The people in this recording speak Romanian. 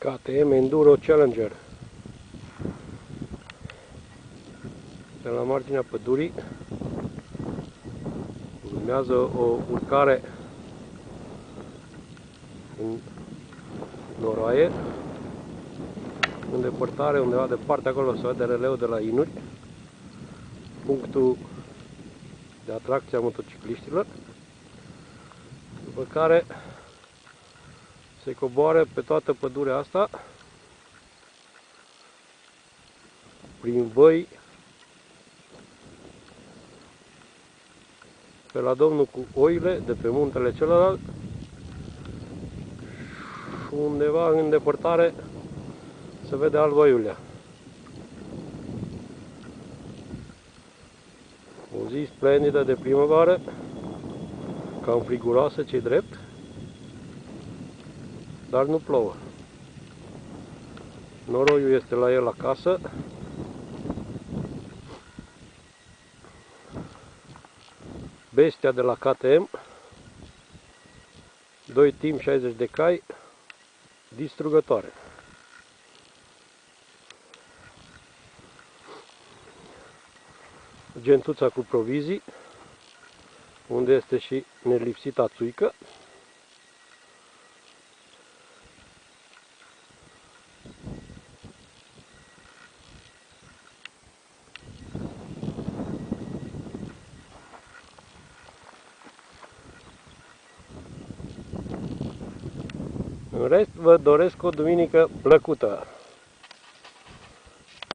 KTM Enduro Challenger de la marginea pădurii. Urmează o urcare în noroaie, în depărtare, undeva departe acolo se vede releul de la Inuri, punctul de atracție a motocicliștilor, după care se coboară pe toată pădurea asta prin văi pe la domnul cu oile de pe muntele celălalt și undeva în depărtare se vede Alba Iulia. O zi splendidă de primăvară, cam friguroasă, ce-i drept, dar nu plouă. Noroiul este la el acasă. Bestia de la KTM, 2 timp 60 de cai, distrugătoare. Gentuța cu provizii, unde este și nelipsita țuică. În rest, vă doresc o duminică plăcută.